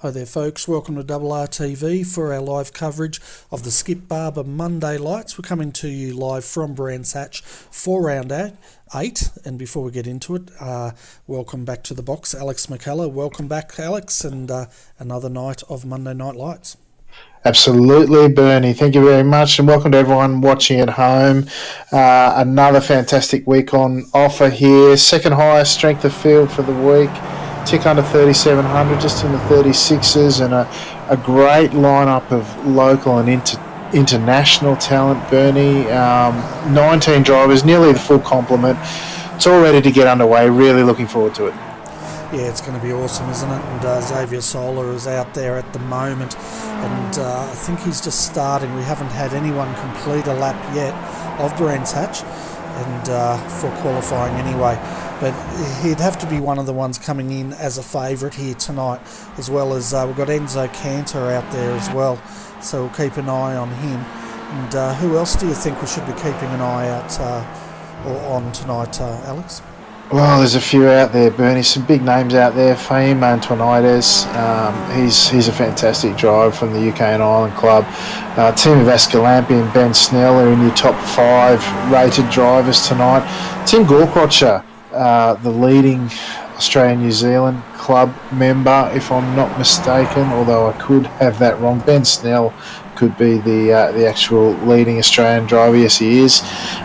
Hi there folks, welcome to RRTV for our live coverage of the Skip Barber Monday Lights. We're coming to you live from Brands Hatch for round 8. And before we get into it, welcome back to the box, Alex McCullough. Welcome back, Alex, and another night of Monday Night Lights. Absolutely, Bernie. Thank you very much, and welcome to everyone watching at home. Another fantastic week on offer here. Second highest strength of field for the week. Tick under 3,700, just in the 36s, and a great lineup of local and international talent, Bernie. 19 drivers, nearly the full complement. It's all ready to get underway. Really looking forward to it. Yeah, it's going to be awesome, isn't it? And Xavier Solar is out there at the moment, and I think he's just starting. We haven't had anyone complete a lap yet of Brands Hatch, and for qualifying anyway. But he'd have to be one of the ones coming in as a favourite here tonight, as well as we've got Enzo Cantor out there as well, so we'll keep an eye on him. And who else do you think we should be keeping an eye out on tonight, Alex? Well, there's a few out there, Bernie. Some big names out there. Fahim Antonides, he's a fantastic driver from the UK and Ireland club. Team of Escalante and Ben Snell are in your top 5 rated drivers tonight. Tim Gorkrocher, the leading Australia-New Zealand club member, if I'm not mistaken, although I could have that wrong. Ben Snell could be the actual leading Australian driver. Yes, he is.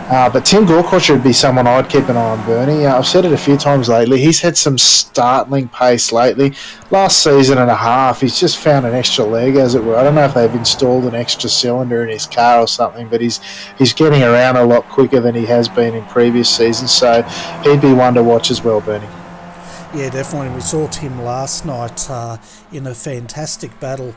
But Tim Gorkrocher would be someone I'd keep an eye on, Bernie. I've said it a few times lately. He's had some startling pace lately. Last season and a half, he's just found an extra leg, as it were. I don't know if they've installed an extra cylinder in his car or something, but he's getting around a lot quicker than he has been in previous seasons. So he'd be one to watch as well, Bernie. Yeah, definitely. We saw Tim last night in a fantastic battle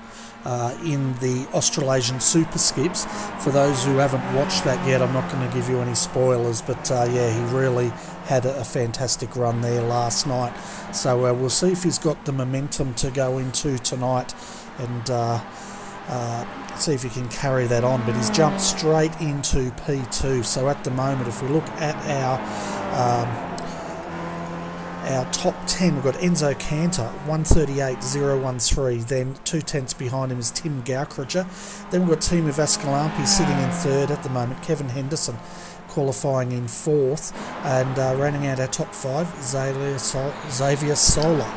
in the Australasian Super Skips. For those who haven't watched that yet, I'm not going to give you any spoilers, but yeah, he really had a fantastic run there last night. So we'll see if he's got the momentum to go into tonight, and see if he can carry that on. But he's jumped straight into P2. So at the moment, if we look at our top 10, we've got Enzo Cantor, 138.013. Then 2/10 behind him is Tim Gorkrocher. Then we've got Team of Escalante sitting in 3rd at the moment. Kevin Henderson qualifying in 4th. And rounding out our top 5, Xavier Solar.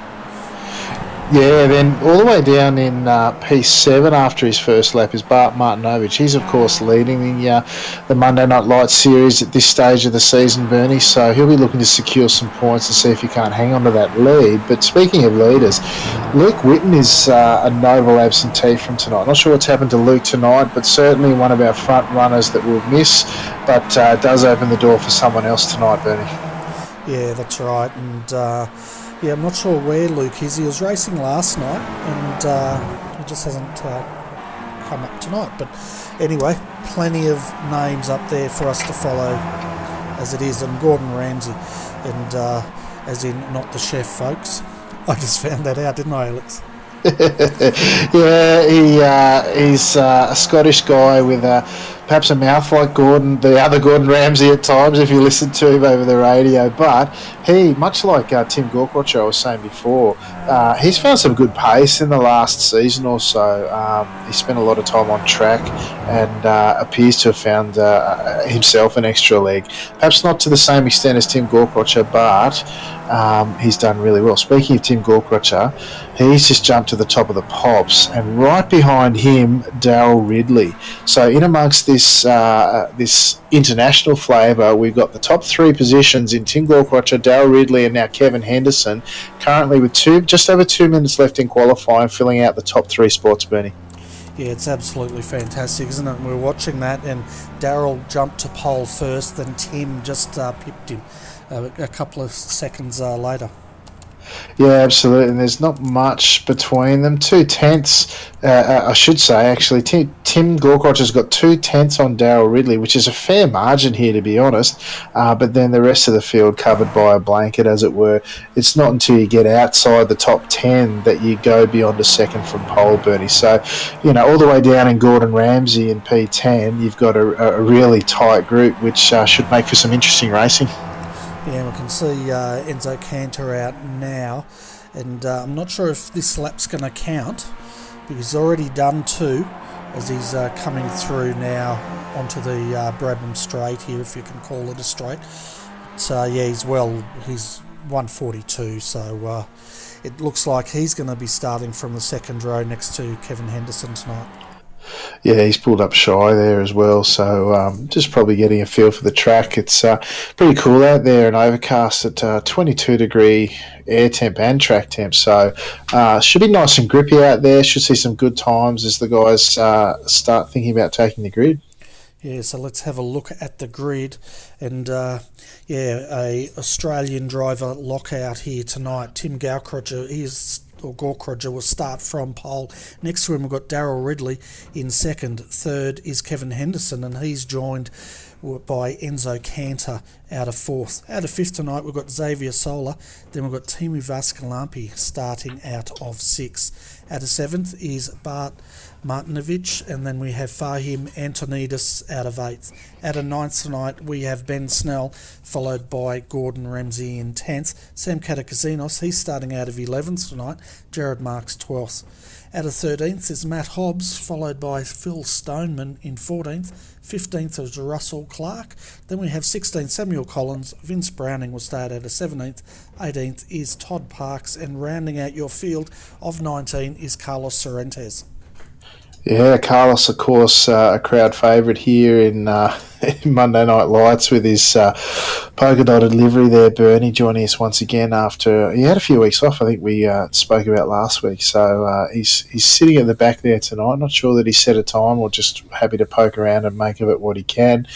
Yeah, then all the way down in P7 after his first lap is Bart Martinovich. He's, of course, leading the Monday Night Lights series at this stage of the season, Bernie, so he'll be looking to secure some points and see if he can't hang on to that lead. But speaking of leaders, Luke Whitten is a notable absentee from tonight. Not sure what's happened to Luke tonight, but certainly one of our front runners that we'll miss, but does open the door for someone else tonight, Bernie. Yeah, that's right. And yeah, I'm not sure where Luke is. He was racing last night, and he just hasn't come up tonight. But anyway, plenty of names up there for us to follow as it is. And Gordon Ramsay, and as in not the chef, folks. I just found that out, didn't I, Alex? Yeah, he's a Scottish guy with perhaps a mouth like Gordon, the other Gordon Ramsay at times, if you listen to him over the radio. But he, much like Tim Gorkrocher, I was saying before, he's found some good pace in the last season or so. He spent a lot of time on track and appears to have found himself an extra leg. Perhaps not to the same extent as Tim Gorkrocher, but he's done really well. Speaking of Tim Gorkrocher, he's just jumped to the top of the pops, and right behind him, Daryl Ridley. So in amongst this international flavour, we've got the top 3 positions in Tim Gorkrocher, Daryl Ridley, and now Kevin Henderson, currently with just over 2 minutes left in qualifying, filling out the top 3 spots, Bernie. Yeah, it's absolutely fantastic, isn't it? And we're watching that, and Daryl jumped to pole first, then Tim just pipped him a couple of seconds later. Yeah, absolutely. And there's not much between them. 2/10, I should say, actually. Tim Gorkrocher's got 2/10 on Daryl Ridley, which is a fair margin here, to be honest. But then the rest of the field covered by a blanket, as it were. It's not until you get outside the top 10 that you go beyond a second from pole, Bernie. So, all the way down in Gordon Ramsay in P10, you've got a really tight group, which should make for some interesting racing. Yeah, we can see Enzo Cantor out now, and I'm not sure if this lap's going to count, because he's already done 2 as he's coming through now onto the Brabham straight here, if you can call it a straight. But yeah, he's 142, so it looks like he's going to be starting from the second row next to Kevin Henderson tonight. Yeah, he's pulled up shy there as well, so just probably getting a feel for the track. It's pretty cool out there and overcast at 22 degree air temp and track temp, so should be nice and grippy out there. Should see some good times as the guys start thinking about taking the grid. Yeah, so let's have a look at the grid, and yeah, a Australian driver lockout here tonight. Tim Gawkrotcher will start from pole. Next to him we've got Daryl Ridley in second. Third is Kevin Henderson, and he's joined by Enzo Cantor out of fourth. Out of fifth tonight we've got Xavier Sola. Then we've got Timu Vascalampi starting out of sixth. Out of seventh is Bart Martinovic, and then we have Fahim Antonidis out of eighth. Out of ninth tonight we have Ben Snell, followed by Gordon Ramsay in 10th. Sam Katakazinos, he's starting out of 11th tonight. Jared Marks 12th. Out of 13th is Matt Hobbs, followed by Phil Stoneman in 14th. 15th is Russell Clark. Then we have 16th Samuel Collins. Vince Browning will start out of 17th. 18th is Todd Parks, and rounding out your field of 19 is Carlos Sorrentes. Yeah, Carlos, of course, a crowd favourite here in Monday Night Lights with his polka dotted livery there. Bernie joining us once again after he had a few weeks off. I think we spoke about last week. So he's sitting at the back there tonight. Not sure that he set a time or just happy to poke around and make of it what he can.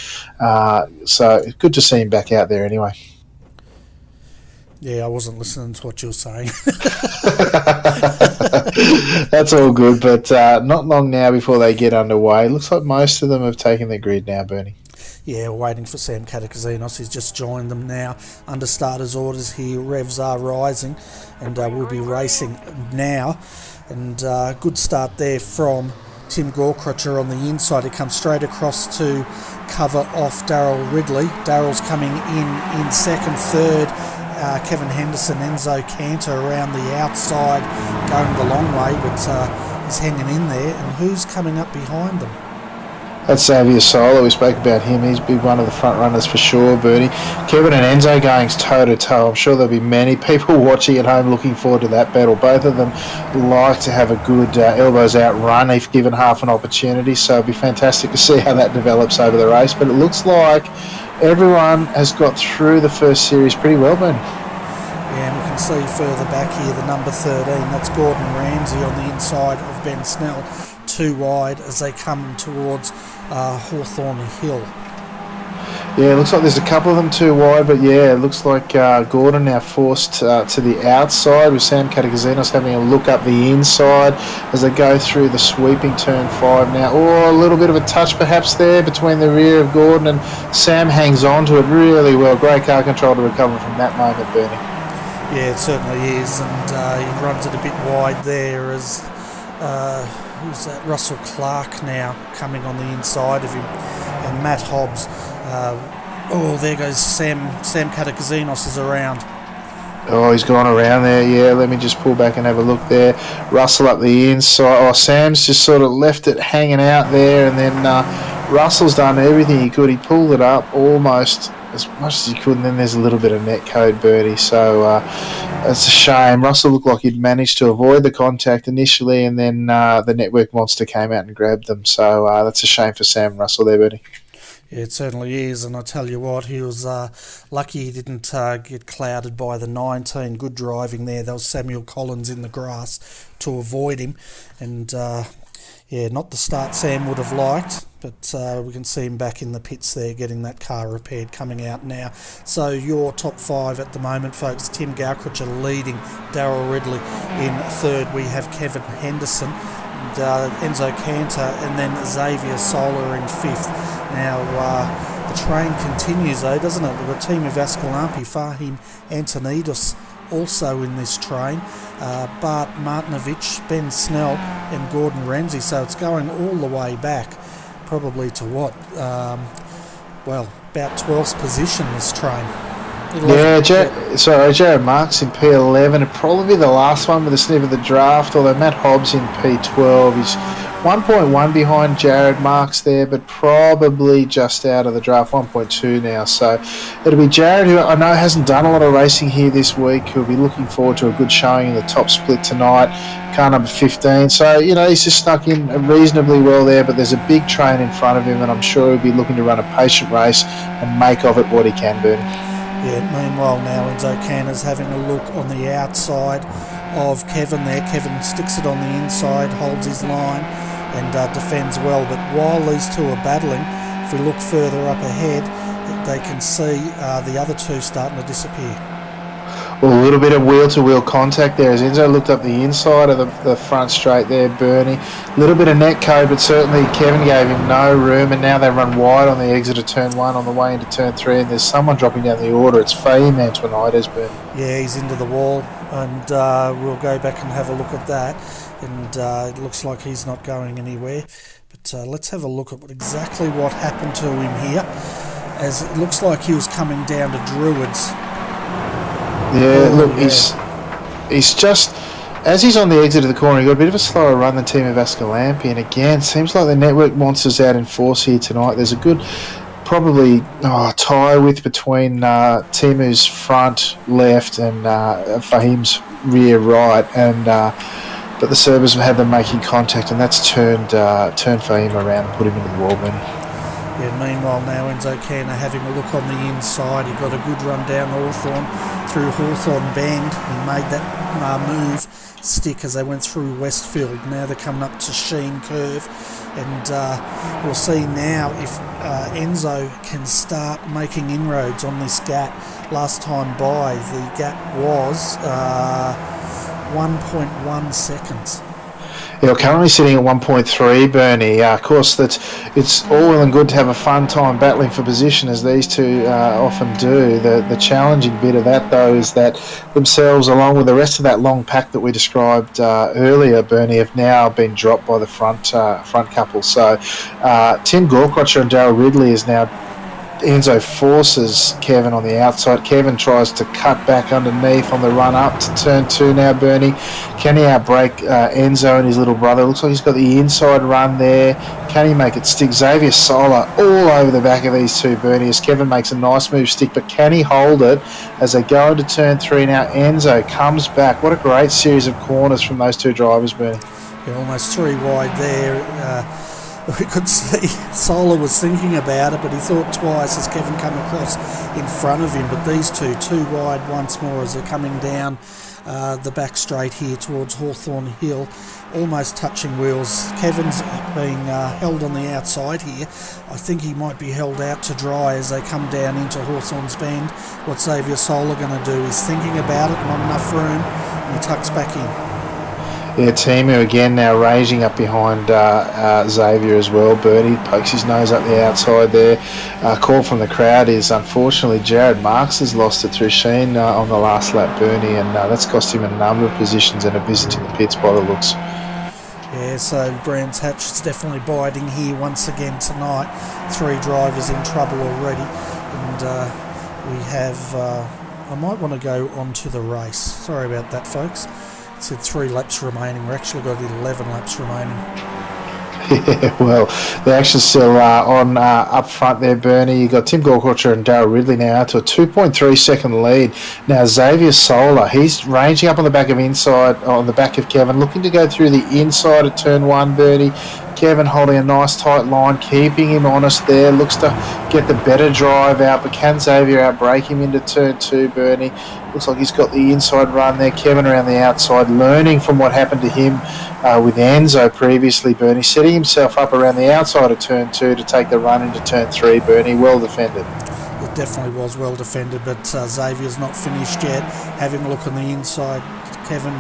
So good to see him back out there anyway. Yeah, I wasn't listening to what you were saying. That's all good, but not long now before they get underway. Looks like most of them have taken the grid now, Bernie. Yeah, we're waiting for Sam Katakazinos. He's just joined them now. Under starters orders here, revs are rising, and we'll be racing now. And good start there from Tim Gawkrotcher on the inside. He comes straight across to cover off Daryl Ridley. Daryl's coming in second. Third, Kevin Henderson. Enzo Cantor around the outside, going the long way, but he's hanging in there. And who's coming up behind them? That's Xavier Sola. We spoke about him. He's been one of the front runners for sure, Bernie. Kevin and Enzo going toe-to-toe. I'm sure there'll be many people watching at home looking forward to that battle. Both of them like to have a good elbows-out run if given half an opportunity, so it'll be fantastic to see how that develops over the race. But it looks like everyone has got through the first series pretty well, Bernie. Yeah, and we can see further back here the number 13. That's Gordon Ramsay on the inside of Ben Snell. Too wide as they come towards Hawthorne Hill. Yeah, it looks like there's a couple of them too wide, but yeah, it looks like Gordon now forced to the outside with Sam Katakazinos having a look up the inside as they go through the sweeping turn 5 now. Oh, a little bit of a touch perhaps there between the rear of Gordon, and Sam hangs on to it really well. Great car control to recover from that moment, Bernie. Yeah, it certainly is, and he runs it a bit wide there as... who's that? Russell Clark now coming on the inside of him, and Matt Hobbs. There goes Sam Katakazinos is around. Oh, he's gone around there. Yeah, let me just pull back and have a look there. Russell up the inside. Oh, Sam's just sort of left it hanging out there, and then Russell's done everything he could. He pulled it up almost as much as he could, and then there's a little bit of net code, Bertie. So it's a shame. Russell looked like he'd managed to avoid the contact initially, and then the network monster came out and grabbed them. So that's a shame for Sam and Russell there, Bertie. Yeah, it certainly is, and I tell you what, he was lucky he didn't get clouded by the 19. Good driving there. There was Samuel Collins in the grass to avoid him, and not the start Sam would have liked, but we can see him back in the pits there getting that car repaired, coming out now. So your top 5 at the moment, folks: Tim Gawkrotcher leading, Daryl Ridley in third. We have Kevin Henderson, and Enzo Cantor, and then Xavier Sola in fifth. Now, the train continues though, doesn't it? We've got Timu Vascalampi, Fahim Antonidis also in this train, Bart Martinovic, Ben Snell and Gordon Ramsay. So it's going all the way back, probably to what? About 12th position, this train. Yeah, Jared Marks in P11, and probably the last one with a sniff of the draft, although Matt Hobbs in P12. He's 1.1 behind Jared Marks there, but probably just out of the draft, 1.2 now. So it'll be Jared, who I know hasn't done a lot of racing here this week, who'll be looking forward to a good showing in the top split tonight, car number 15. So, he's just snuck in reasonably well there, but there's a big train in front of him, and I'm sure he'll be looking to run a patient race and make of it what he can, Bernie. Yeah, meanwhile now Enzo Canna's having a look on the outside of Kevin there. Kevin sticks it on the inside, holds his line and defends well. But while these two are battling, if we look further up ahead, they can see the other two starting to disappear. Well, a little bit of wheel-to-wheel contact there as Enzo looked up the inside of the front straight there, Bernie. A little bit of net code, but certainly Kevin gave him no room, and now they run wide on the exit of turn 1 on the way into turn 3, and there's someone dropping down the order. It's Fahim Antonides, Bernie. Yeah, he's into the wall, and we'll go back and have a look at that. And it looks like he's not going anywhere. But let's have a look at exactly what happened to him here, as it looks like he was coming down to Druids. Yeah, look, he's just, as he's on the exit of the corner, he got a bit of a slower run than Timo Vascalampi, and again, seems like the network monster's out in force here tonight. There's a good, probably tie with between Timu's front left and Fahim's rear right, and but the Serbers had them making contact, and that's turned Fahim around and put him into the wall, Benny. Yeah, meanwhile now Enzo Canna having a look on the inside. He got a good run down Hawthorn through Hawthorn Bend. He made that move stick as they went through Westfield. Now they're coming up to Sheen Curve, and we'll see now if Enzo can start making inroads on this gap. Last time by, the gap was 1.1 seconds. Yeah, currently sitting at 1.3, Bernie. Of course, it's all well and good to have a fun time battling for position, as these two often do. The challenging bit of that, though, is that themselves, along with the rest of that long pack that we described earlier, Bernie, have now been dropped by the front couple. So Tim Gorkrocher and Darryl Ridley is now... Enzo forces Kevin on the outside. Kevin tries to cut back underneath on the run up to turn 2 now, Bernie. Can he outbrake Enzo and his little brother? Looks like he's got the inside run there. Can he make it stick? Xavier Sola all over the back of these two, Bernie, as Kevin makes a nice move stick, but can he hold it as they go into turn 3 now? Enzo comes back. What a great series of corners from those two drivers, Bernie. Yeah, almost 3 wide there. We could see Sola was thinking about it, but he thought twice as Kevin came across in front of him. But these two wide once more as they're coming down the back straight here towards Hawthorn Hill, almost touching wheels. Kevin's being held on the outside here. I think he might be held out to dry as they come down into Hawthorn's Bend. What's Xavier Sola going to do? He's thinking about it, not enough room, and he tucks back in. Yeah, Timu again now raging up behind Xavier as well. Bernie pokes his nose up the outside there. Call from the crowd is, unfortunately, Jared Marks has lost it through Sheen on the last lap, Bernie, and that's cost him a number of positions and a visit to the pits by the looks. Yeah, so Brands Hatch is definitely biting here once again tonight. 3 drivers in trouble already, and we have... I might want to go on to the race. Sorry about that, folks. It said 3 laps remaining. We've actually got 11 laps remaining. Yeah, well, the action's still on up front there, Bernie. You've got Tim Gorkrocher and Darryl Ridley now to a 2.3 second lead. Now, Xavier Sola, he's ranging up on the back of Kevin, looking to go through the inside of turn 1, Bernie. Kevin holding a nice tight line, keeping him honest there, looks to get the better drive out, but can Xavier outbrake him into turn 2, Bernie? Looks like he's got the inside run there. Kevin around the outside, learning from what happened to him with Enzo previously, Bernie, setting himself up around the outside of turn 2 to take the run into turn 3, Bernie. Well defended. It definitely was well defended, but Xavier's not finished yet. Having a look on the inside, Kevin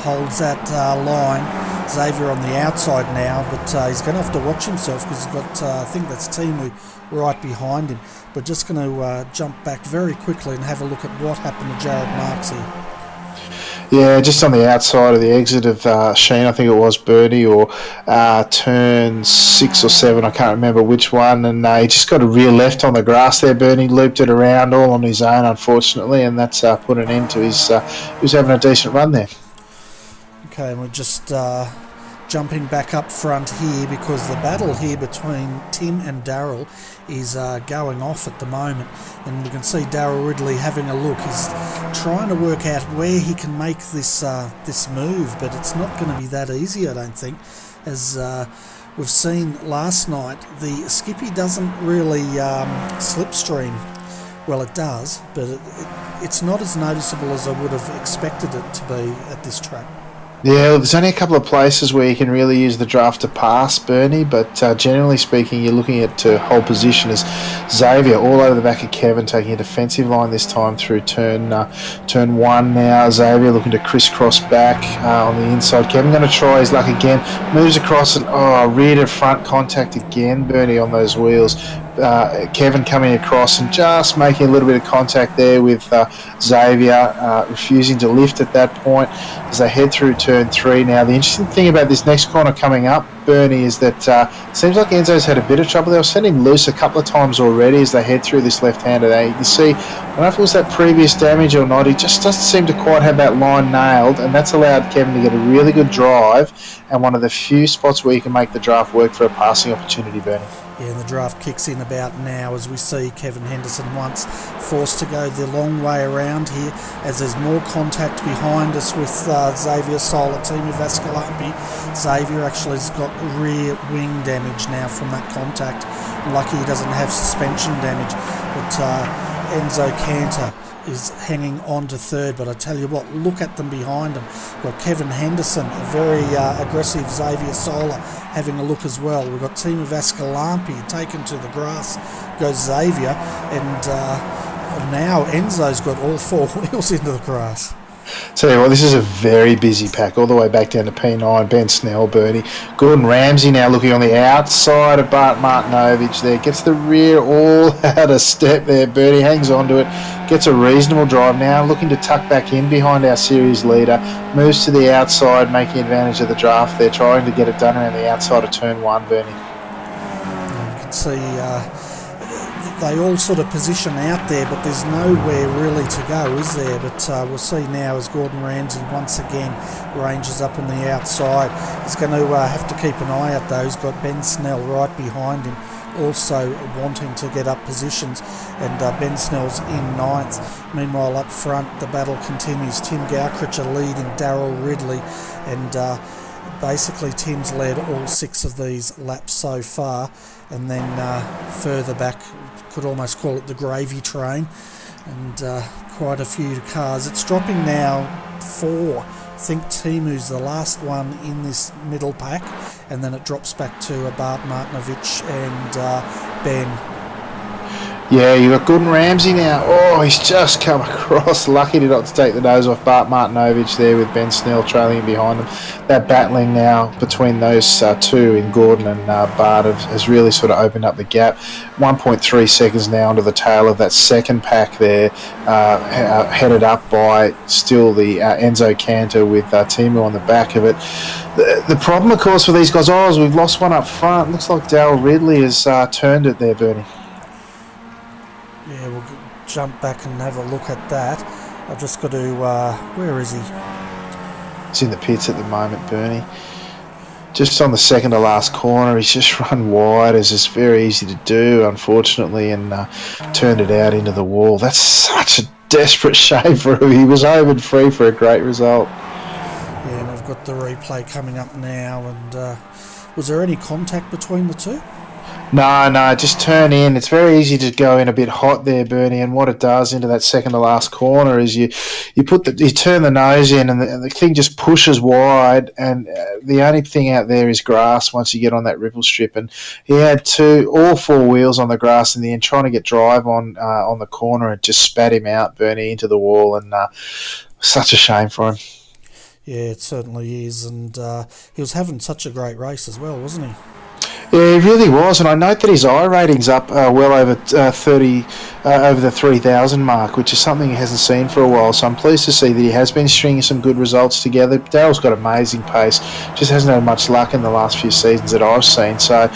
holds that line. Xavier on the outside now, but he's going to have to watch himself because he's got, I think that's Timu right behind him. But just going to jump back very quickly and have a look at what happened to Jared Marks here. Yeah, just on the outside of the exit of Sheen, I think it was Bernie, or turn 6 or 7, I can't remember which one, and he just got a rear left on the grass there, Bernie, looped it around all on his own, unfortunately, and that's put an end to his, he was having a decent run there. Okay, and we're just jumping back up front here because the battle here between Tim and Daryl is going off at the moment, and you can see Daryl Ridley having a look. He's trying to work out where he can make this this move, but it's not going to be that easy, I don't think. As we've seen last night, the Skippy doesn't really slipstream. Well, it does, but it's not as noticeable as I would have expected it to be at this track. Yeah, well, there's only a couple of places where you can really use the draft to pass, Bernie, but generally speaking, you're looking at to hold position as Xavier all over the back of Kevin, taking a defensive line this time through turn 1 now. Xavier looking to crisscross back on the inside. Kevin going to try his luck again, moves across and rear to front contact again, Bernie, on those wheels. Kevin coming across and just making a little bit of contact there with Xavier, refusing to lift at that point as they head through turn 3. Now, the interesting thing about this next corner coming up, Bernie, is that it seems like Enzo's had a bit of trouble. They'll send him loose a couple of times already as they head through this left-hander there. You can see, I don't know if it was that previous damage or not, he just doesn't seem to quite have that line nailed, and that's allowed Kevin to get a really good drive and one of the few spots where you can make the draft work for a passing opportunity, Bernie. Yeah, and the draft kicks in about now as we see Kevin Henderson once forced to go the long way around here as there's more contact behind us with Xavier Sola, Timo Vascalampi. Xavier actually has got rear wing damage now from that contact. Lucky he doesn't have suspension damage, but Enzo Cantor is hanging on to third, but I tell you what, look at them behind him. We've got Kevin Henderson, a very aggressive Xavier Sola, having a look as well. We've got Timo Vascalampi taken to the grass, goes Xavier, and now Enzo's got all 4 wheels into the grass. Tell you what, this is a very busy pack, all the way back down to P9, Ben Snell, Bernie. Gordon Ramsay now looking on the outside of Bart Martinovich there. Gets the rear all out of step there, Bernie. Hangs on to it. Gets a reasonable drive now, looking to tuck back in behind our series leader. Moves to the outside, making advantage of the draft there, trying to get it done around the outside of turn 1, Bernie. You can see they all sort of position out there, but there's nowhere really to go, is there? But we'll see now as Gordon Ramsay once again ranges up on the outside. He's going to have to keep an eye out though. He's got Ben Snell right behind him, also wanting to get up positions, and Ben Snell's in 9th. Meanwhile, up front, the battle continues. Tim Gauchrich leading Daryl Ridley, and basically Tim's led all 6 of these laps so far, and then further back, could almost call it the gravy train, and quite a few cars. It's dropping now 4. I think Timu's the last one in this middle pack, and then it drops back to Bart Martinovich and Ben. Yeah, you've got Gordon Ramsay now. Oh, he's just come across. Lucky not to take the nose off Bart Martinovich there with Ben Snell trailing behind him. That battling now between those 2 in Gordon and Bart has really sort of opened up the gap. 1.3 seconds now onto the tail of that second pack there, headed up by still the Enzo Cantor with Timo on the back of it. The problem, of course, for these guys is we've lost one up front. Looks like Daryl Ridley has turned it there, Bernie. Yeah, we'll jump back and have a look at that. I've just got to... where is he? He's in the pits at the moment, Bernie. Just on the second to last corner, he's just run wide, as is very easy to do, unfortunately, and turned it out into the wall. That's such a desperate shave for him. He was over and free for a great result. Yeah, and I've got the replay coming up now, and was there any contact between the 2? No, just turn in. It's very easy to go in a bit hot there, Bernie, and what it does into that second to last corner is you turn the nose in, and the thing just pushes wide, and the only thing out there is grass once you get on that ripple strip, and he had all 4 wheels on the grass in the end, trying to get drive on the corner, and just spat him out, Bernie, into the wall, and such a shame for him. Yeah, it certainly is, and he was having such a great race as well, wasn't he? Yeah, he really was, and I note that his I rating's up well over 30, over the 3,000 mark, which is something he hasn't seen for a while. So I'm pleased to see that he has been stringing some good results together. Daryl's got amazing pace, just hasn't had much luck in the last few seasons that I've seen. So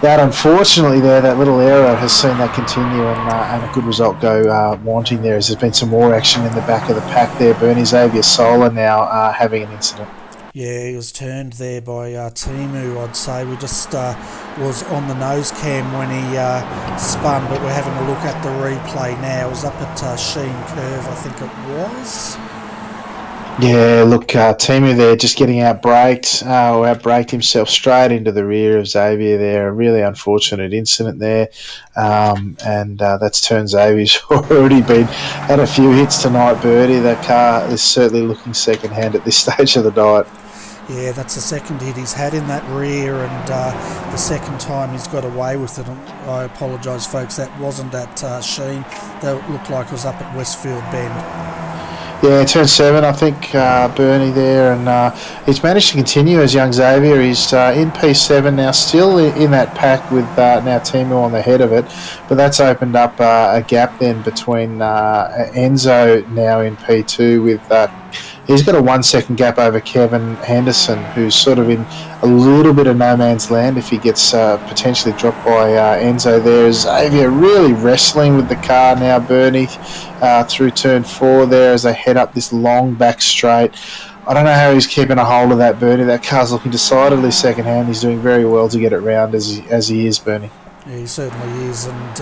that, unfortunately, that little error has seen that continue, and a good result go wanting there, as there's been some more action in the back of the pack there. Bernie Xavier Solar now having an incident. Yeah, he was turned there by Timu, I'd say. We just was on the nose cam when he spun, but we're having a look at the replay now. It was up at Sheen Curve, I think it was. Yeah, look, Timu there just getting outbraked himself straight into the rear of Xavier there. A really unfortunate incident there. And that's turned Xavier's already had a few hits tonight, Birdie. That car is certainly looking second-hand at this stage of the night. Yeah, that's the second hit he's had in that rear, and the second time he's got away with it. I apologise, folks, that wasn't at Sheen. That looked like it was up at Westfield Bend. Yeah, turn 7, I think, Bernie there, and he's managed to continue as young Xavier. He's in P7 now, still in that pack with now Timu on the head of it, but that's opened up a gap then between Enzo now in P2 with... he's got a 1 second gap over Kevin Henderson, who's sort of in a little bit of no man's land if he gets potentially dropped by Enzo there. Xavier really wrestling with the car now, Bernie, through turn 4 there as they head up this long back straight. I don't know how he's keeping a hold of that, Bernie. That car's looking decidedly second hand. He's doing very well to get it round as he is, Bernie. Yeah, he certainly is, and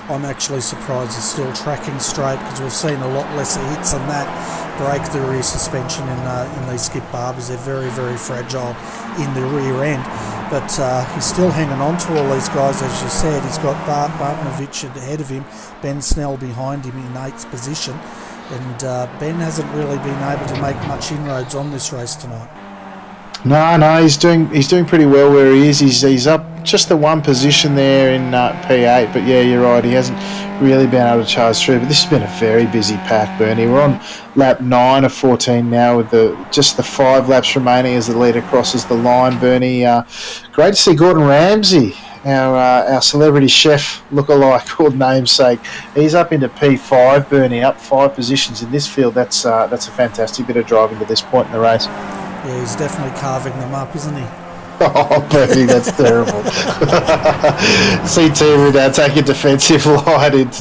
I'm actually surprised he's still tracking straight, because we've seen a lot lesser hits than that break the rear suspension in these skip barbers. They're very, very fragile in the rear end, but he's still hanging on to all these guys. As you said, he's got Bart Bartnovich ahead of him, Ben Snell behind him in 8th position, and Ben hasn't really been able to make much inroads on this race tonight. No, he's doing pretty well where he is. He's up just the 1 position there in P8, but yeah, you're right, he hasn't really been able to charge through. But this has been a very busy pack, Bernie. We're on lap 9 of 14 now, with just the 5 laps remaining as the leader crosses the line, Bernie. Great to see Gordon Ramsay, our celebrity chef lookalike or namesake. He's up into P5, Bernie, up 5 positions in this field. That's a fantastic bit of driving to this point in the race. Yeah, he's definitely carving them up, isn't he? Oh, Bernie, that's terrible. See Timu now take a defensive line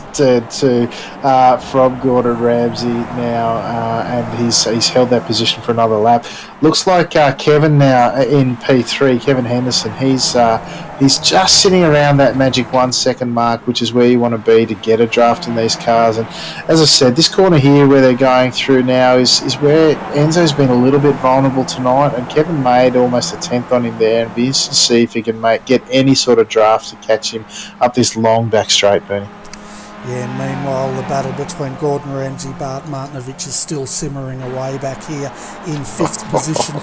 from Gordon Ramsay now, and he's held that position for another lap. Looks like Kevin now in P3, Kevin Henderson, he's just sitting around that magic 1 second mark, which is where you want to be to get a draft in these cars. And as I said, this corner here where they're going through now is where Enzo's been a little bit vulnerable tonight, and Kevin made almost a 10th on him there, and be interested to see if he can get any sort of draft to catch him up this long back straight, Bernie. Yeah, and meanwhile, the battle between Gordon Ramsay and Bart Martinovich is still simmering away back here in 5th position.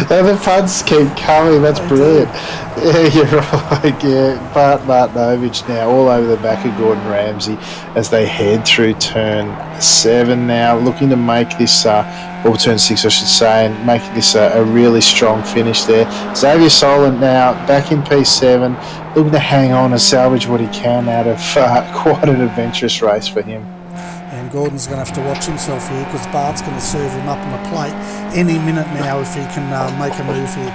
The puns keep coming, that's brilliant. Yeah, you're right. Yeah, Bart Martinovich now all over the back of Gordon Ramsay as they head through turn 7 now, looking to make this, or turn 6 I should say, and make this a really strong finish there. Xavier Solent now back in P7, looking to hang on and salvage what he can out of quite an adventurous race for him. And Gordon's going to have to watch himself here, because Bart's going to serve him up on a plate any minute now if he can make a move here.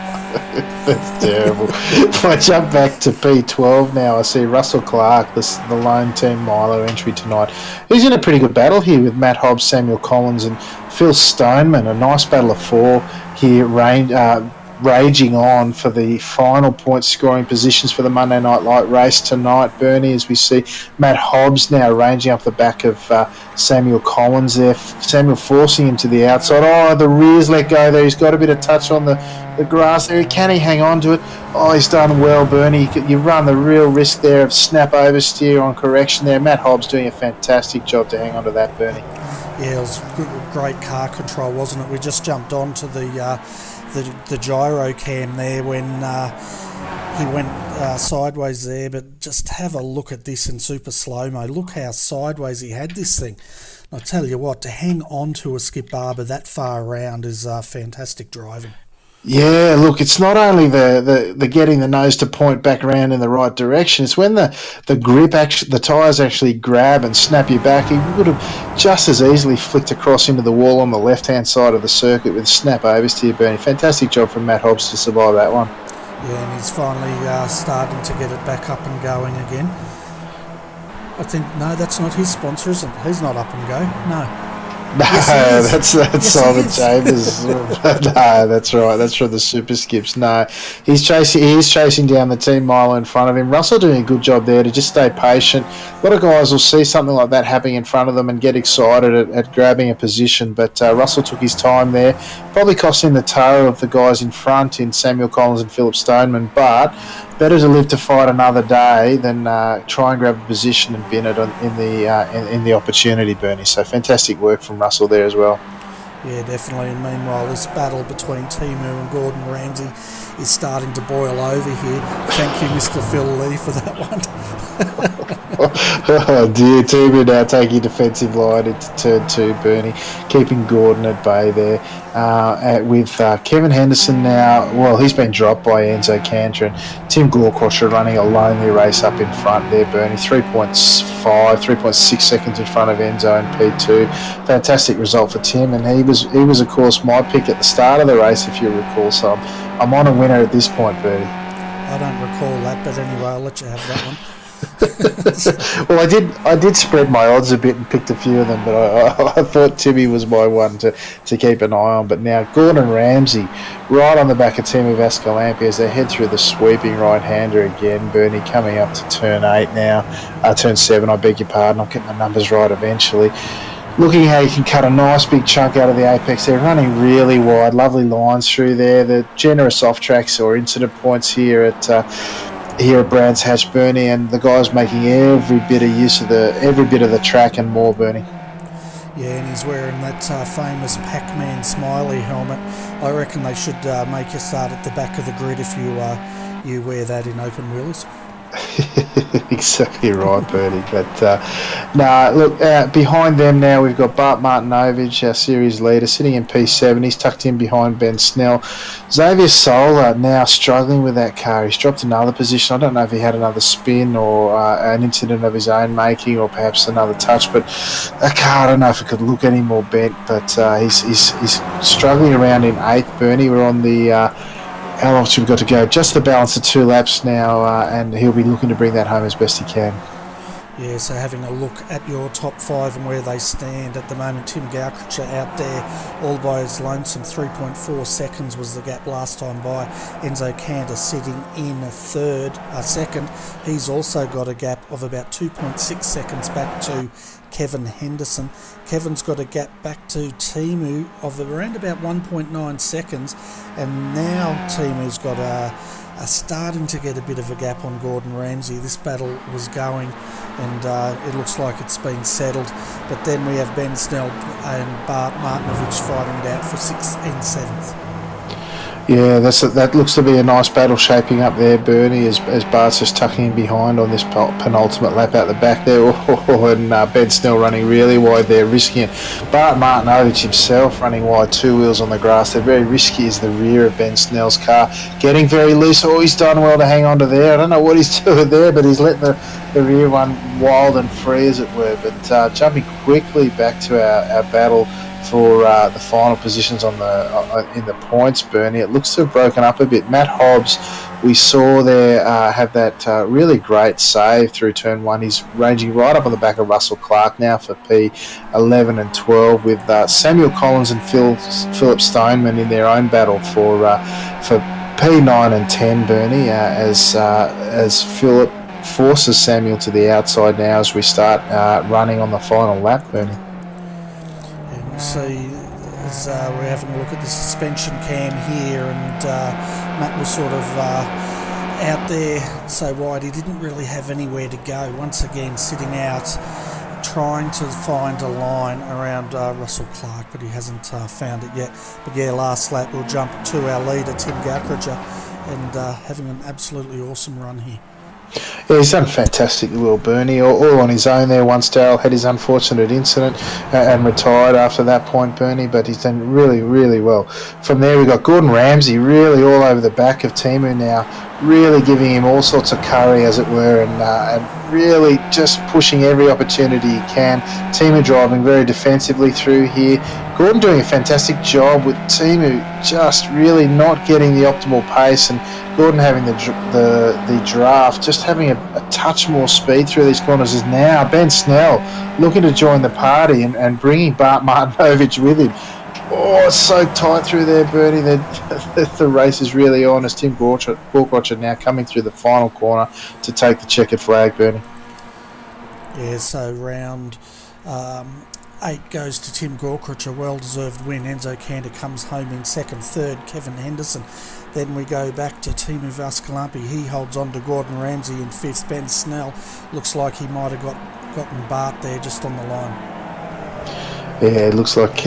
That's terrible. If I jump back to P12 now, I see Russell Clark, the lone Team Milo entry tonight. He's in a pretty good battle here with Matt Hobbs, Samuel Collins and Phil Stoneman. A nice battle of 4 here, raging on for the final point scoring positions for the Monday Night Light race tonight, Bernie, as we see Matt Hobbs now ranging up the back of Samuel Collins there. Samuel forcing him to the outside. Oh, the rear's let go there. He's got a bit of touch on the grass there. Can he hang on to it? Oh, he's done well, Bernie. You run the real risk there of snap oversteer on correction there. Matt Hobbs doing a fantastic job to hang on to that, Bernie. Yeah, it was great car control, wasn't it? We just jumped on to the gyro cam there when he went sideways there, but just have a look at this in super slow-mo. Look how sideways he had this thing. I'll tell you what, to hang on to a skip barber that far around is fantastic driving. Yeah, look, it's not only the getting the nose to point back around in the right direction. It's when the grip actually, the tyres actually grab and snap you back. He would have just as easily flicked across into the wall on the left hand side of the circuit with snap overs to you, Bernie. Fantastic job from Matt Hobbs to survive that one. Yeah, and he's finally starting to get it back up and going again. I think, no, that's not his sponsor, is it? He's not up and go. No. No, Yes, that's yes, Simon Chambers. No, that's right. That's from the Super Skips. No, he is chasing down the team mile in front of him. Russell doing a good job there to just stay patient. A lot of guys will see something like that happening in front of them and get excited at grabbing a position, but Russell took his time there. Probably cost him the tail of the guys in front in Samuel Collins and Philip Stoneman, but better to live to fight another day than try and grab a position and bin it in the opportunity, Bernie. So fantastic work from Russell there as well. Yeah, definitely. And meanwhile, this battle between Timu and Gordon Ramsay is starting to boil over here. Thank you, Mr. Phil Lee, for that one. Oh dear, Tubu now taking defensive line into turn 2, Bernie, keeping Gordon at bay there. With Kevin Henderson now, well, he's been dropped by Enzo Cantor, and Tim Gorkosher running a lonely race up in front there, Bernie. 3.6 seconds in front of Enzo in P2. Fantastic result for Tim, and he was of course my pick at the start of the race, if you recall. So I'm on a winner at this point, Bernie. I don't recall that, but anyway, I'll let you have that one. Well, I did spread my odds a bit and picked a few of them, but I thought Timmy was my one to keep an eye on. But now Gordon Ramsay right on the back of Timo Vascalampi as they head through the sweeping right-hander again. Bernie coming up to turn 8 now, turn 7, I beg your pardon. I'll get my numbers right eventually. Looking how you can cut a nice big chunk out of the apex. They're running really wide, lovely lines through there. The generous off tracks or incident points here at Brands Hatch, Bernie, and the guys making every bit of use of every bit of the track and more, Bernie. Yeah, and he's wearing that famous Pac-Man smiley helmet. I reckon they should make you start at the back of the grid if you wear that in open wheels. Exactly right, Bertie. But look, behind them now we've got Bart Martinovich, our series leader, sitting in P7. He's tucked in behind Ben Snell. Xavier Sola now struggling with that car. He's dropped another position. I don't know if he had another spin or an incident of his own making, or perhaps another touch. But that car, I don't know if it could look any more bent. But he's struggling around in 8th, Bernie. We're on the how long should we got to go? Just the balance of 2 laps now, and he'll be looking to bring that home as best he can. Yeah, so having a look at your top 5 and where they stand at the moment, Tim Gaukrich out there all by his lonesome. 3.4 seconds was the gap last time by. Enzo Cantor sitting in second. He's also got a gap of about 2.6 seconds back to Kevin Henderson. Kevin's got a gap back to Timu of around about 1.9 seconds, and now Timu's got starting to get a bit of a gap on Gordon Ramsay. This battle was going, and it looks like it's been settled. But then we have Ben Snell and Bart Martinovich fighting it out for 6th and 7th. Yeah, that looks to be a nice battle shaping up there, Bernie, as Bart's just tucking in behind on this penultimate lap out the back there. And Ben Snell running really wide there, risking it. Bart Martinovich himself running wide, 2 wheels on the grass. They're very risky as the rear of Ben Snell's car. Getting very loose. Oh, he's done well to hang on to there. I don't know what he's doing there, but he's letting the rear one wild and free, as it were. But jumping quickly back to our battle for the final positions on in the points, Bernie. It looks to have broken up a bit. Matt Hobbs, we saw there have that really great save through turn 1. He's ranging right up on the back of Russell Clark now for P11 and 12, with Samuel Collins and Philip Stoneman in their own battle for P9 and 10, Bernie, as Philip forces Samuel to the outside now as we start running on the final lap, Bernie. See, as we're having a look at the suspension cam here, and Matt was sort of out there so wide he didn't really have anywhere to go. Once again sitting out trying to find a line around Russell Clark, but he hasn't found it yet. But yeah, last lap we'll jump to our leader Tim Gaukrich, and having an absolutely awesome run here. Yeah, he's done fantastically well, Bernie. All on his own there. Once Darryl had his unfortunate incident and retired after that point, Bernie, but he's done really, really well. From there, we've got Gordon Ramsay really all over the back of Timu now, really giving him all sorts of curry, as it were, and really just pushing every opportunity he can. Timu driving very defensively through here. Gordon doing a fantastic job with Timu just really not getting the optimal pace, and Gordon having the draft, just having a touch more speed through these corners is now Ben Snell looking to join the party and bringing Bart Martinovich with him. Oh, it's so tight through there, Bernie. The race is really on as Tim Gorkrocher now coming through the final corner to take the checkered flag, Bernie. Yeah, so round 8 goes to Tim Gorkrocher, well-deserved win. Enzo Cantor comes home in second. Third, Kevin Henderson. Then we go back to Timu Vascalampi. He holds on to Gordon Ramsay in fifth. Ben Snell looks like he might have gotten Bart there just on the line. Yeah, it looks like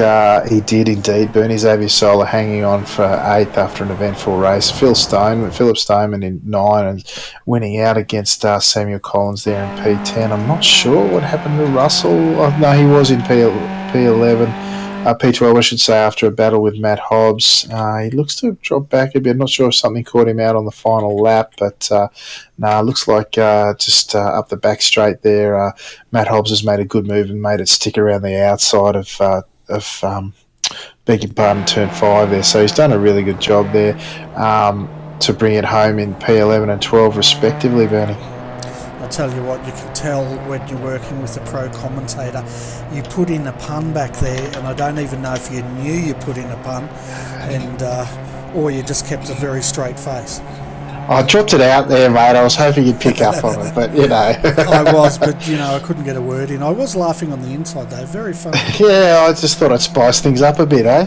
he did indeed. Bernie Xavier Sola hanging on for 8th after an eventful race. Philip Stoneman in 9 and winning out against Samuel Collins there in P10. I'm not sure what happened to Russell. No, he was in P11. P12, I should say, after a battle with Matt Hobbs. He looks to have dropped back a bit. I'm not sure if something caught him out on the final lap, but looks like just up the back straight there, Matt Hobbs has made a good move and made it stick around the outside of beg your pardon, turn 5 there. So he's done a really good job there to bring it home in P11 and 12 respectively, Bernie. I tell you what, you can tell when you're working with a pro commentator, you put in a pun back there, and I don't even know if you knew you put in a pun, and or you just kept a very straight face. I dropped it out there, mate. I was hoping you'd pick up on it, but, you know. I was, but, I couldn't get a word in. I was laughing on the inside, though. Very funny. Yeah, I just thought I'd spice things up a bit, eh?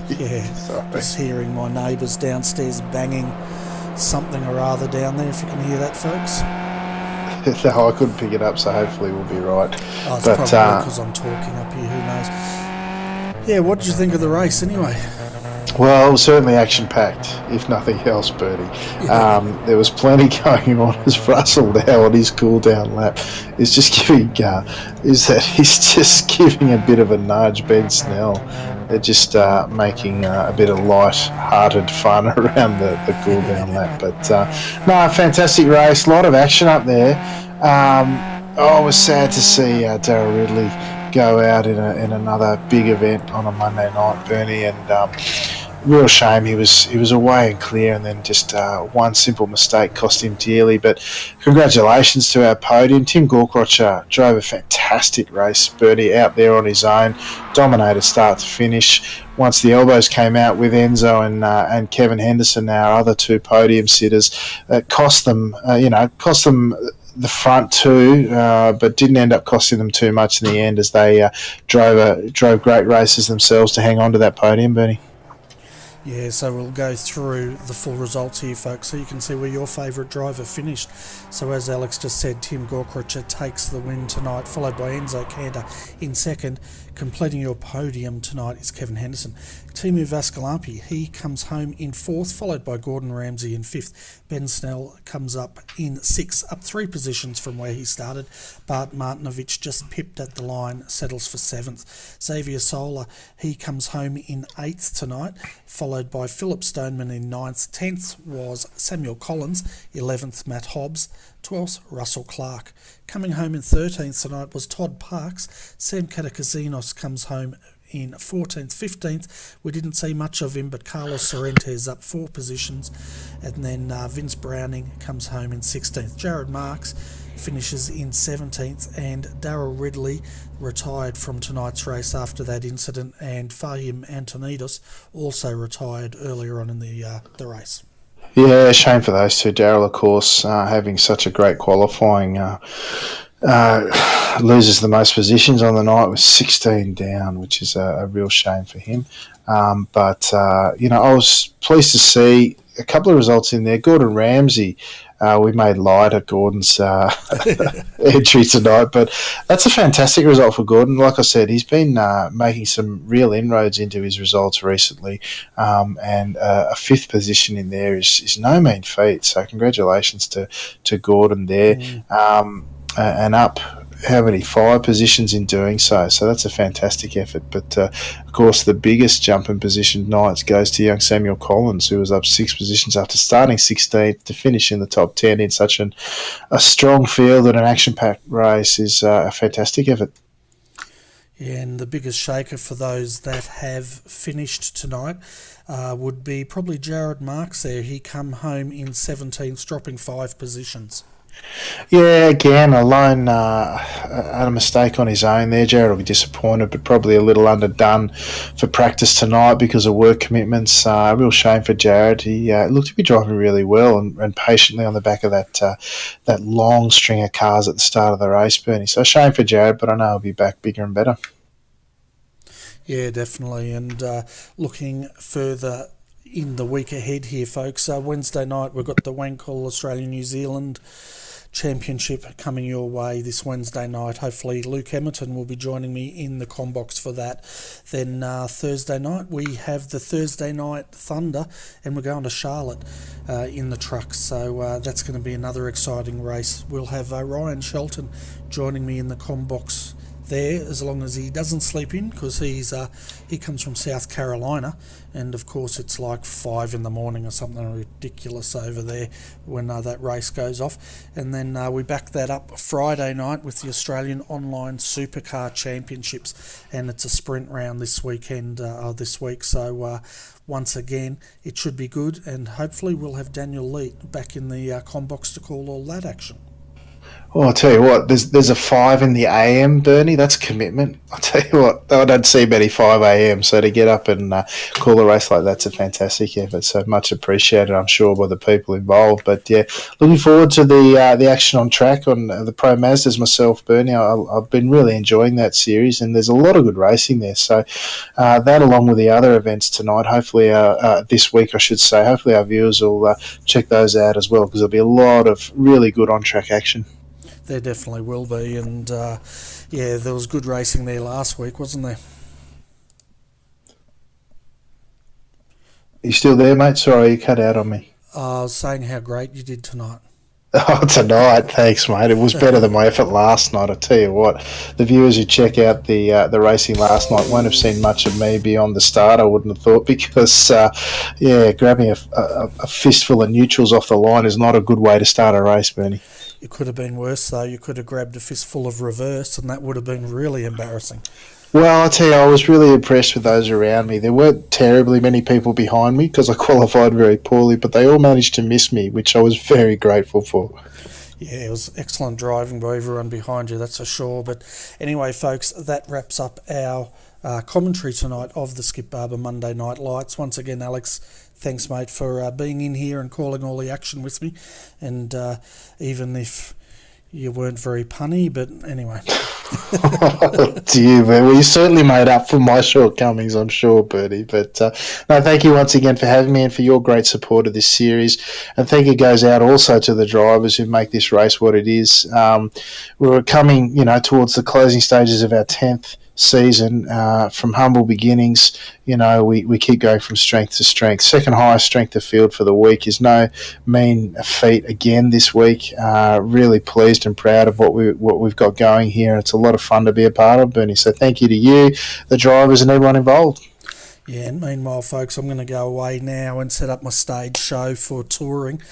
Yeah, sorry. Just hearing my neighbours downstairs banging something or other down there, if you can hear that, folks. No, I couldn't pick it up, so hopefully we'll be right. Oh, it's probably because I'm talking up here, who knows. Yeah, what did you think of the race, anyway? Well, it was certainly action-packed, if nothing else, Bertie. There was plenty going on as Russell now on his cool-down lap is just giving he's just giving a bit of a nudge, Ben Snell. They're just making a bit of light-hearted fun around the cool-down lap. But, fantastic race, a lot of action up there. I was sad to see Darryl Ridley go out in another big event on a Monday night, Bernie, and real shame he was away and clear, and then just one simple mistake cost him dearly. But congratulations to our podium. Tim Gorkrocher drove a fantastic race, Bertie, out there on his own, dominated start to finish. Once the elbows came out with Enzo and Kevin Henderson, our other two podium sitters, it cost them the front two, but didn't end up costing them too much in the end, as they drove great races themselves to hang on to that podium, Bernie. Yeah, so we'll go through the full results here, folks, so you can see where your favourite driver finished. So as Alex just said, Tim Gorkrocher takes the win tonight, followed by Enzo Cantor in second. Completing your podium tonight is Kevin Henderson. Timu Vascalampi, he comes home in fourth, followed by Gordon Ramsay in fifth. Ben Snell comes up in sixth, up 3 positions from where he started. Bart Martinovich just pipped at the line, settles for seventh. Xavier Sola, he comes home in eighth tonight, followed by Philip Stoneman in ninth. 10th was Samuel Collins, 11th Matt Hobbs, 12th Russell Clark. Coming home in 13th tonight was Todd Parks. Sam Katakasinos comes home in 14th. 15th, we didn't see much of him, but Carlos Sorrentes up 4 positions. And then Vince Browning comes home in 16th. Jared Marks finishes in 17th, and Darryl Ridley retired from tonight's race after that incident, and Fahim Antonidos also retired earlier on in the race. Yeah, shame for those two. Darryl, of course, having such a great qualifying, loses the most positions on the night with 16 down, which is a real shame for him. But I was pleased to see a couple of results in there. Gordon Ramsay we made light of Gordon's entry tonight, but that's a fantastic result for Gordon. Like I said, he's been making some real inroads into his results recently, and a fifth position in there is no mean feat. So congratulations to Gordon there, and up. How many? 5 positions in doing so. So that's a fantastic effort. But of course, the biggest jump in position tonight goes to young Samuel Collins, who was up 6 positions after starting 16th to finish in the top 10 in such a strong field and an action-packed race is a fantastic effort. Yeah, and the biggest shaker for those that have finished tonight would be probably Jared Marks there. He come home in 17th, dropping 5 positions. Yeah, again, alone had a mistake on his own there. Jared will be disappointed, but probably a little underdone for practice tonight because of work commitments. A real shame for Jared. He looked to be driving really well and patiently on the back of that long string of cars at the start of the race, Bernie. So a shame for Jared, but I know he'll be back bigger and better. Yeah, definitely. And looking further in the week ahead here, folks, Wednesday night we've got the Wankel Australia-New Zealand Championship coming your way this Wednesday night. Hopefully Luke Emerton will be joining me in the combox for that. Then Thursday night we have the Thursday Night Thunder, and we're going to Charlotte in the trucks. So that's going to be another exciting race. We'll have Ryan Shelton joining me in the combox there, as long as he doesn't sleep in, because he comes from South Carolina, and of course it's like 5 in the morning or something ridiculous over there when that race goes off. And then we back that up Friday night with the Australian Online Supercar Championships, and it's a sprint round this week. So once again, it should be good, and hopefully we'll have Daniel Leet back in the combox to call all that action. Well, I'll tell you what, there's a 5 in the AM, Bernie. That's commitment. I'll tell you what, I don't see many 5 AM, so to get up and call a race like that's a fantastic effort. So much appreciated, I'm sure, by the people involved. But yeah, looking forward to the action on track on the Pro Mazdas myself, Bernie. I've been really enjoying that series, and there's a lot of good racing there. So that, along with the other events tonight, hopefully this week, I should say, hopefully our viewers will check those out as well, because there'll be a lot of really good on-track action. There definitely will be, and yeah, there was good racing there last week, wasn't there? You still there, mate? Sorry, you cut out on me. I was saying how great you did tonight. Oh, tonight, thanks, mate. It was better than my effort last night. I tell you what, the viewers who check out the racing last night won't have seen much of me beyond the start. I wouldn't have thought, because grabbing a fistful of neutrals off the line is not a good way to start a race, Bernie. It could have been worse, though. You could have grabbed a fistful of reverse, and that would have been really embarrassing. Well, I tell you, I was really impressed with those around me. There weren't terribly many people behind me because I qualified very poorly, but they all managed to miss me, which I was very grateful for. Yeah, it was excellent driving by everyone behind you, that's for sure. But anyway, folks, that wraps up our commentary tonight of the Skip Barber Monday Night Lights. Once again, Alex, thanks, mate, for being in here and calling all the action with me. And even if you weren't very punny, but anyway. Dear, well, you certainly made up for my shortcomings, I'm sure, Bertie. But no, thank you once again for having me and for your great support of this series. And thank you goes out also to the drivers who make this race what it is. We're coming, towards the closing stages of our 10th season. From humble beginnings, we keep going from strength to strength. Second highest strength of field for the week is no mean feat again this week. Really pleased and proud of what we've got going here. It's a lot of fun to be a part of, Bernie. So thank you to you, the drivers, and everyone involved. Yeah, and meanwhile, folks, I'm going to go away now and set up my stage show for touring.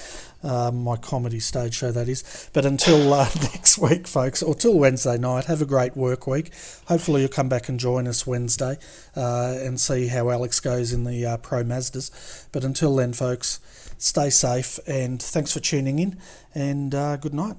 My comedy stage show, that is. But until next week, folks, or till Wednesday night, have a great work week. Hopefully you'll come back and join us Wednesday and see how Alex goes in the Pro Mazdas. But until then, folks, stay safe, and thanks for tuning in, and good night.